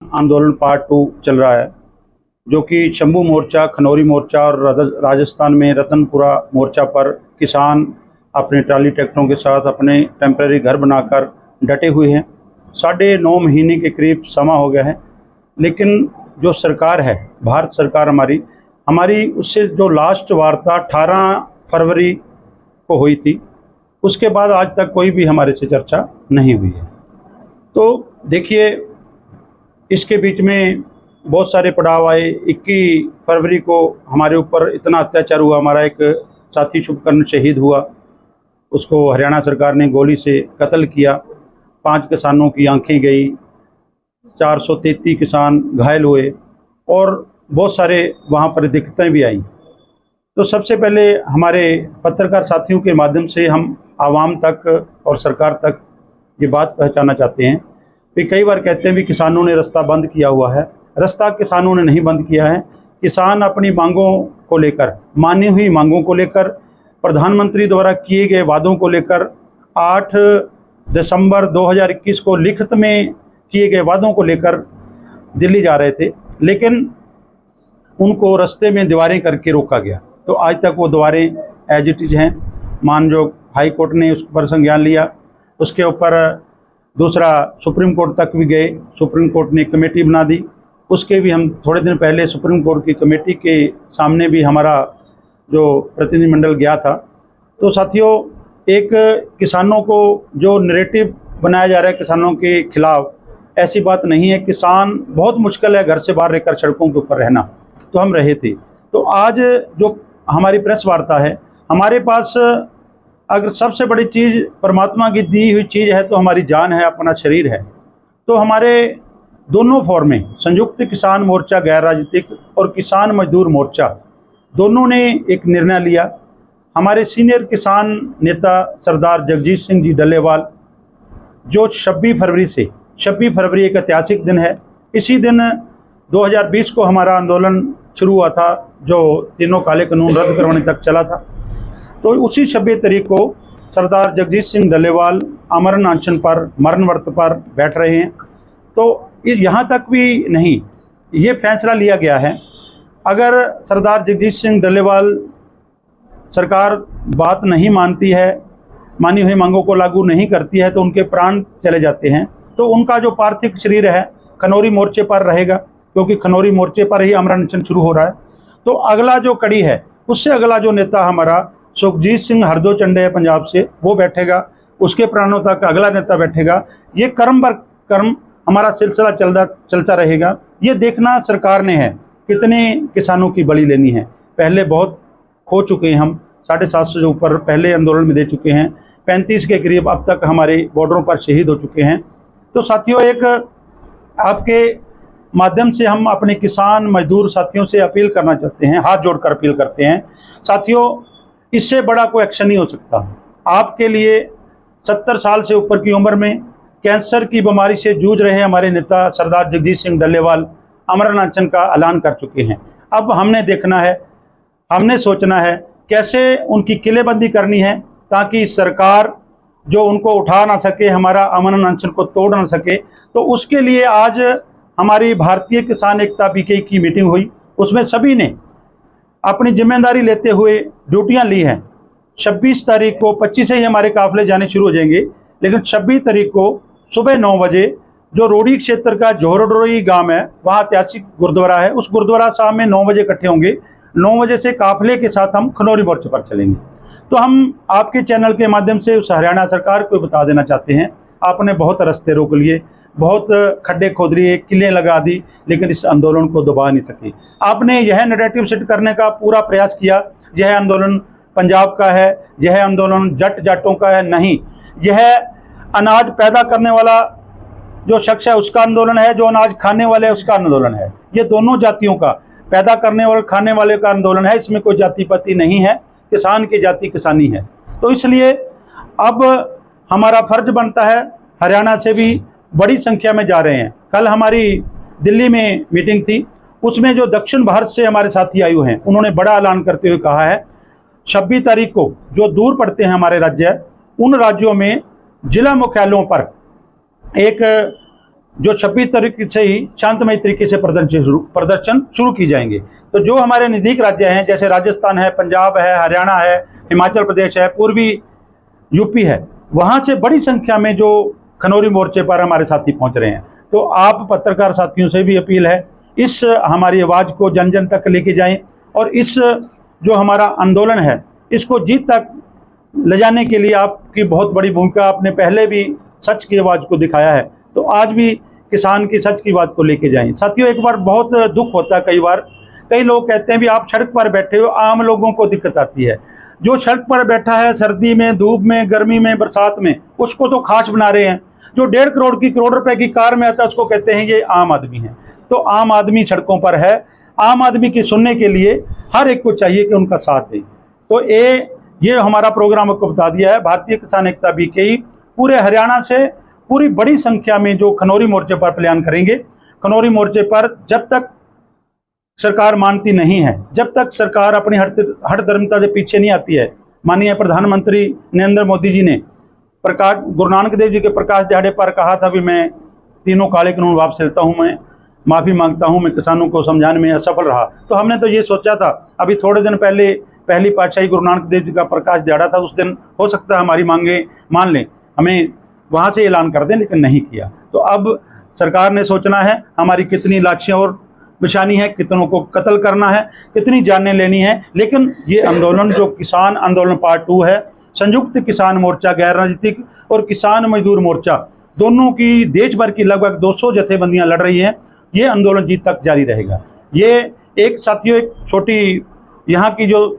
आंदोलन पार्ट 2 चल रहा है, जो कि शंभू मोर्चा, खनौरी मोर्चा और राजस्थान में रतनपुरा मोर्चा पर किसान अपने ट्राली ट्रैक्टरों के साथ अपने टेम्परेरी घर बनाकर डटे हुए हैं। 9.5 महीने के करीब समा हो गया है, लेकिन जो सरकार है, भारत सरकार हमारी उससे जो लास्ट वार्ता 18 फरवरी को हुई थी, उसके बाद आज तक कोई भी हमारे से चर्चा नहीं हुई है। तो देखिए, इसके बीच में बहुत सारे पड़ाव आए। 21 फरवरी को हमारे ऊपर इतना अत्याचार हुआ, हमारा एक साथी शुभकर्ण शहीद हुआ, उसको हरियाणा सरकार ने गोली से कत्ल किया। 5 किसानों की आंखें गई, 433 किसान घायल हुए और बहुत सारे वहाँ पर दिक्कतें भी आई। तो सबसे पहले हमारे पत्रकार साथियों के माध्यम से हम आवाम तक और सरकार तक ये बात पहुँचाना चाहते हैं कि कई बार कहते हैं भी किसानों ने रास्ता बंद किया हुआ है। रास्ता किसानों ने नहीं बंद किया है। किसान अपनी मांगों को लेकर, मानी हुई मांगों को लेकर, प्रधानमंत्री द्वारा किए गए वादों को लेकर 8 दिसंबर 2021 को लिखित में किए गए वादों को लेकर दिल्ली जा रहे थे, लेकिन उनको रास्ते में दीवारें करके रोका गया। तो आज तक वो दीवारें एज इट इज़ हैं। माननीय हाई कोर्ट ने उस पर संज्ञान लिया। उसके ऊपर दूसरा सुप्रीम कोर्ट तक भी गए। सुप्रीम कोर्ट ने कमेटी बना दी। उसके भी हम थोड़े दिन पहले सुप्रीम कोर्ट की कमेटी के सामने भी हमारा जो प्रतिनिधिमंडल गया था। तो साथियों, एक किसानों को जो नैरेटिव बनाया जा रहा है किसानों के खिलाफ, ऐसी बात नहीं है। किसान बहुत मुश्किल है घर से बाहर रहकर सड़कों के ऊपर रहना, तो हम रहे थे। तो आज जो हमारी प्रेस वार्ता है, हमारे पास अगर सबसे बड़ी चीज़ परमात्मा की दी हुई चीज़ है तो हमारी जान है, अपना शरीर है। तो हमारे दोनों फॉर्में, संयुक्त किसान मोर्चा गैर राजनीतिक और किसान मजदूर मोर्चा, दोनों ने एक निर्णय लिया। हमारे सीनियर किसान नेता सरदार जगजीत सिंह जी डल्लेवाल, जो 26 फरवरी एक ऐतिहासिक दिन है। इसी दिन 2020 को हमारा आंदोलन शुरू हुआ था, जो तीनों काले कानून रद्द करवाने तक चला था। तो उसी 26 तारीख को सरदार जगजीत सिंह डल्लेवाल अमरण अनशन पर, मरण व्रत पर बैठ रहे हैं। तो यहाँ तक भी नहीं, ये फैसला लिया गया है, अगर सरदार जगजीत सिंह डल्लेवाल सरकार बात नहीं मानती है, मानी हुई मांगों को लागू नहीं करती है, तो उनके प्राण चले जाते हैं। तो उनका जो पार्थिव शरीर है खनौरी मोर्चे पर रहेगा, क्योंकि खनौरी मोर्चे पर ही अमरण अनशन शुरू हो रहा है। तो अगला जो कड़ी है, उससे अगला जो नेता हमारा सुखजीत सिंह हरदो चंडे है पंजाब से, वो बैठेगा। उसके प्राणों तक अगला नेता बैठेगा। ये कर्म बर कर्म हमारा सिलसिला चलता रहेगा। ये देखना सरकार ने है कितने किसानों की बलि लेनी है। पहले बहुत खो चुके हैं हम, 750 से ऊपर पहले आंदोलन में दे चुके हैं। 35 के करीब अब तक हमारे बॉर्डरों पर शहीद हो चुके हैं। तो साथियों, एक आपके माध्यम से हम अपने किसान मजदूर साथियों से अपील करना चाहते हैं, हाथ जोड़कर अपील करते हैं। साथियों, इससे बड़ा कोई एक्शन नहीं हो सकता। आपके लिए 70 साल से ऊपर की उम्र में कैंसर की बीमारी से जूझ रहे हमारे नेता सरदार जगजीत सिंह डल्लेवाल अमरण अनशन का ऐलान कर चुके हैं। अब हमने देखना है, हमने सोचना है कैसे उनकी किलेबंदी करनी है, ताकि सरकार जो उनको उठा ना सके, हमारा अमरण अनशन को तोड़ ना सके। तो उसके लिए आज हमारी भारतीय किसान एकता बीके की मीटिंग हुई। उसमें सभी ने अपनी जिम्मेदारी लेते हुए ड्यूटियां ली हैं। 26 तारीख को, 25 से ही हमारे काफिले जाने शुरू हो जाएंगे, लेकिन 26 तारीख को सुबह 9 बजे जो रोडी क्षेत्र का जोहरडोई गांव है, वहाँ ऐतिहासिक गुरुद्वारा है, उस गुरुद्वारा साहब में 9 बजे इकट्ठे होंगे। 9 बजे से काफिले के साथ हम खनौरी मोर्चे पर चलेंगे। तो हम आपके चैनल के माध्यम से उस हरियाणा सरकार को बता देना चाहते हैं, आपने बहुत रास्ते रोक लिए, बहुत खड्डे खोद लिए, किले लगा दी, लेकिन इस आंदोलन को दबा नहीं सके। आपने यह नैरेटिव सेट करने का पूरा प्रयास किया, यह आंदोलन पंजाब का है, यह आंदोलन जाटों का है। नहीं, यह अनाज पैदा करने वाला जो शख्स है उसका आंदोलन है, जो अनाज खाने वाले है उसका आंदोलन है। ये दोनों जातियों का, पैदा करने वाले खाने वाले का आंदोलन है। इसमें कोई जाति पाति नहीं है, किसान की जाति किसानी है। तो इसलिए अब हमारा फर्ज बनता है, हरियाणा से भी बड़ी संख्या में जा रहे हैं। कल हमारी दिल्ली में मीटिंग थी, उसमें जो दक्षिण भारत से हमारे साथी आयु हैं, उन्होंने बड़ा ऐलान करते हुए कहा है 26 तारीख को जो दूर पड़ते हैं हमारे राज्य, उन राज्यों में जिला मुख्यालयों पर एक जो 26 तारीख से ही शांतमय तरीके से प्रदर्शन शुरू की जाएंगे। तो जो हमारे नज़दीक राज्य हैं, जैसे राजस्थान है, पंजाब है, हरियाणा है, हिमाचल प्रदेश है, पूर्वी यूपी है, वहाँ से बड़ी संख्या में जो खनौरी मोर्चे पर हमारे साथी पहुँच रहे हैं। तो आप पत्रकार साथियों से भी अपील है, इस हमारी आवाज़ को जन जन तक लेके जाएं और इस जो हमारा आंदोलन है इसको जीत तक ले जाने के लिए आपकी बहुत बड़ी भूमिका। आपने पहले भी सच की आवाज़ को दिखाया है, तो आज भी किसान की सच की बात को लेके जाएं। साथियों, एक बार बहुत दुख होता है, कई बार कई लोग कहते हैं भी आप सड़क पर बैठे हो, आम लोगों को दिक्कत आती है। जो सड़क पर बैठा है सर्दी में, धूप में, गर्मी में, बरसात में, उसको तो खास बना रहे हैं। जो 1.5 करोड़ की, करोड़ रुपए की कार में आता है उसको कहते हैं ये आम आदमी है। तो आम आदमी सड़कों पर है, आम आदमी की सुनने के लिए हर एक को चाहिए कि उनका साथ दें। तो ये हमारा प्रोग्राम आपको बता दिया है। भारतीय किसान एकता BKI पूरे हरियाणा से पूरी बड़ी संख्या में जो खनौरी मोर्चे पर प्लान करेंगे। खनौरी मोर्चे पर जब तक सरकार मानती नहीं है, जब तक सरकार अपनी हठधर्मिता से पीछे नहीं आती है। माननीय प्रधानमंत्री नरेंद्र मोदी जी ने गुरु नानक देव जी के प्रकाश दिहाड़े पर कहा था भी मैं तीनों काले कानून वापस लेता हूँ, मैं माफ़ी मांगता हूँ, मैं किसानों को समझाने में असफल रहा। तो हमने तो ये सोचा था, अभी थोड़े दिन पहले पहली पातशाही गुरु नानक देव जी का प्रकाश दिहाड़ा था, उस दिन हो सकता है हमारी मांगे मान लें, हमें वहाँ से ऐलान कर दें, लेकिन नहीं किया। तो अब सरकार ने सोचना है हमारी कितनी लाशियाँ और बिछानी है, कितनों को कत्ल करना है, कितनी जानें लेनी है। लेकिन ये आंदोलन जो किसान आंदोलन पार्ट 2 है, संयुक्त किसान मोर्चा गैर राजनीतिक और किसान मजदूर मोर्चा दोनों की देश भर की लगभग 200 जथेबंदियां लड़ रही हैं। ये आंदोलन जीत तक जारी रहेगा। ये एक साथियों, एक छोटी यहाँ की जो